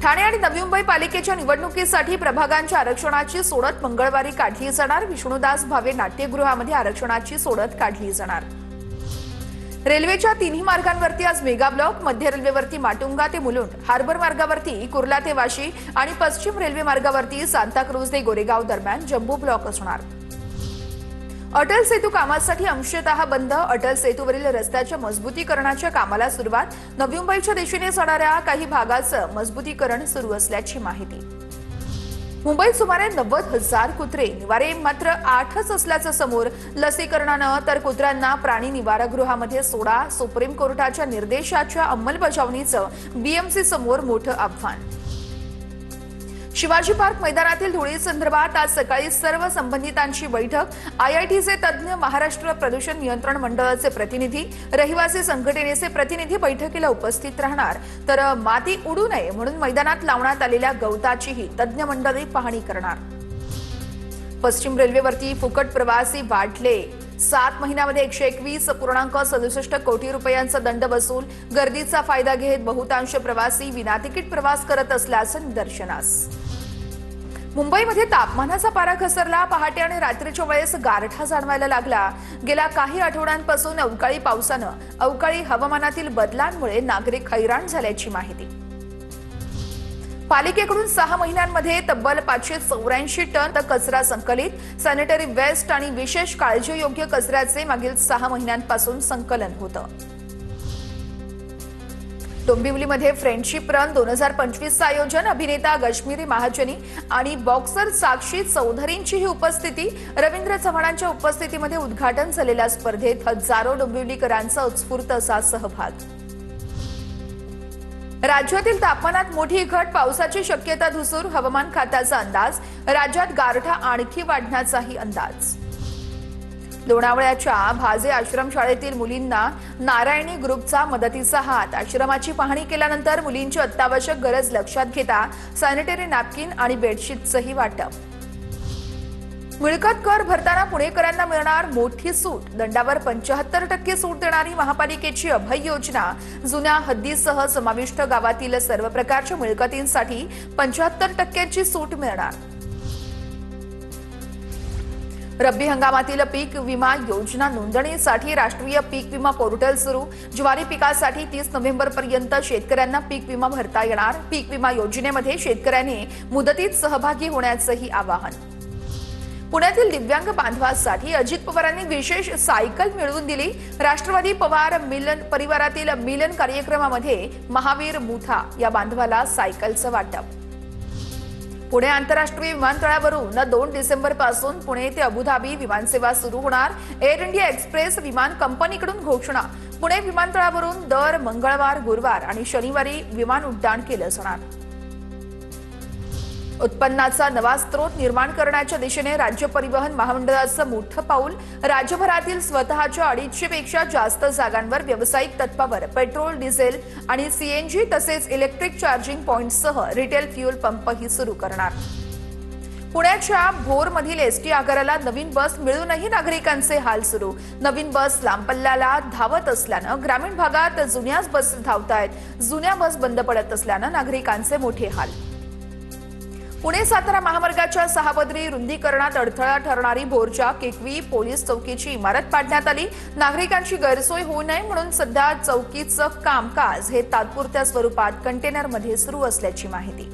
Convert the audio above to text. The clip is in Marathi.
ठाणे आणि नवी मुंबई पालिकेच्या निवडणुकीसाठी प्रभागांच्या आरक्षणाची सोडत मंगळवारी काढली जाणार। विष्णुदास भावे नाट्यगृहामध्ये आरक्षणाची सोडत काढली जाणार। रेल्वेच्या तिन्ही मार्गांवरती आज मेगा ब्लॉक। मध्य रेल्वेवरती माटुंगा ते मुलुंड, हार्बर मार्गावरती कुर्ला ते वाशी आणि पश्चिम रेल्वे मार्गावरती सांताक्रूज ते गोरेगाव दरम्यान जम्बो ब्लॉक असणार। अटल सेतू कामासाठी अंशतः बंद। अटल सेतूवरील रस्त्याच्या मजबूतीकरणाच्या कामाला सुरुवात। नवी मुंबईच्या दिशेने जाणाऱ्या काही भागाचं मजबूतीकरण सुरू असल्याची माहिती। मुंबईत सुमारे 90,000 कुत्रे, निवारे मात्र 8च असल्याचं समोर। लसीकरणानं तर कुत्र्यांना प्राणी निवारागृहामध्ये सोडा, सुप्रीम कोर्टाच्या निर्देशाच्या अंमलबजावणीचं बीएमसी समोर मोठं आव्हान। शिवाजी पार्क मैदानातील धुळीसंदर्भात आज सकाळी सर्व संबंधितांची बैठक। आयआयटीचे तज्ज्ञ, महाराष्ट्र प्रदूषण नियंत्रण मंडळाचे प्रतिनिधी, रहिवासी संघटनेचे प्रतिनिधी बैठकीला उपस्थित राहणार। तर माती उडू नये म्हणून मैदानात लावण्यात आलेल्या गवताचीही तज्ज्ञ मंडळी पाहणी करणार। पश्चिम रेल्वेवरती फुकट प्रवासी वाढले। 7 महिन्यामध्ये 121.67 कोटी रुपयांचा दंड वसूल। गर्दीचा फायदा घेत बहुतांश प्रवासी विनातिकीट प्रवास करत असल्याचं निदर्शनास। मुंबईमध्ये तापमानाचा पारा घसरला। पहाटे आणि रात्रीच्या वेळेस गारठा जाणवायला लागला। गेल्या काही आठवड्यांपासून अवकाळी पावसानं, अवकाळी हवामानातील बदलांमुळे नागरिक हैराण झाल्याची माहिती। पालिकेकडून 6 महिन्यांमध्ये तब्बल 584 टन कचरा संकलित। सॅनिटरी वेस्ट आणि विशेष काळजीयोग्य कचऱ्याचे मागील 6 महिन्यांपासून संकलन होतं। डोंबिवलीमध्ये फ्रेंडशिप रन 2025चं आयोजन। अभिनेता कश्मीरी महाजनी आणि बॉक्सर साक्षी चौधरींचीही उपस्थिती। रवींद्र चव्हाणांच्या उपस्थितीमध्ये उद्घाटन झालेल्या स्पर्धेत हजारो डोंबिवलीकरांचा उत्स्फूर्त असा सहभाग। राज्यातील तापमानात मोठी घट, पावसाची शक्यता धुसूर। हवामान खात्याचा अंदाज, राज्यात गारठा आणखी वाढण्याचाही अंदाज। लोणावळ्याच्या भाजे आश्रमशाळेतील मुलींना नारायणी ग्रुपचा मदतीचा हात। आश्रमाची पाहणी केल्यानंतर मुलींची अत्यावश्यक गरज लक्षात घेता सॅनिटरी नॅपकिन आणि बेडशीटचंही वाटप। मिळकत कर भरताना पुणेकरांना मिळणार मोठी सूट। दंडावर 75% सूट देणारी महापालिकेची अभय योजना। जुन्या हद्दीसह समाविष्ट गावातील सर्व प्रकारच्या मिळकतींसाठी 75%ची सूट मिळणार। रब्बी हंगामातील पीक विमा योजना नोंदणीसाठी राष्ट्रीय पीक विमा पोर्टल सुरू। ज्वारी पिकासाठी 30 नोव्हेंबरपर्यंत शेतकऱ्यांना पीक विमा भरता येणार। पीक विमा योजनेमध्ये शेतकऱ्यांनी मुदतीत सहभागी होण्याचंही आवाहन। पुण्यातील दिव्यांग बांधवांसाठी अजित पवारांनी विशेष सायकल मिळवून दिली। राष्ट्रवादी पवार मिलन परिवारातील मिलन कार्यक्रमामध्ये महावीर मुथा या बांधवाला सायकलचं वाटप। पुणे आंतरराष्ट्रीय विमानतळावरून 2 डिसेंबरपासून पुणे ते अबुधाबी विमानसेवा सुरू होणार। एअर इंडिया एक्सप्रेस विमान कंपनीकडून घोषणा। पुणे विमानतळावरून दर मंगळवार, गुरुवार आणि शनिवारी विमान उड्डाण केलं जाणार। उत्पन्नाचा नवा स्रोत निर्माण करण्याच्या दिशेने राज्य परिवहन महामंडळाचं मोठं पाऊल। राज्यभरातील स्वतःच्या 250 पेक्षा जास्त जागांवर व्यावसायिक तत्वावर पेट्रोल, डिझेल आणि सीएनजी तसेच इलेक्ट्रिक चार्जिंग पॉइंटसह रिटेल फ्यूल पंपही सुरू करणार। पुण्याच्या भोरमधील एसटी आगाराला नवीन बस मिळूनही नागरिकांचे हाल सुरू। नवीन बस लांब पल्ल्याला धावत असल्यानं ग्रामीण भागात जुन्याच बस धावतायत। जुन्या बस बंद पडत असल्यानं नागरिकांचे मोठे हाल। पुणे सातारा महामार्गाच्या 6 पदरी रुंदीकरणात अडथळा ठरणारी भोरच्या केकवी पोलीस चौकीची इमारत पाडण्यात आली। नागरिकांची गैरसोय होऊ नये म्हणून सध्या चौकीचं कामकाज हे तात्पुरत्या स्वरूपात कंटेनरमध्ये सुरू असल्याची माहिती।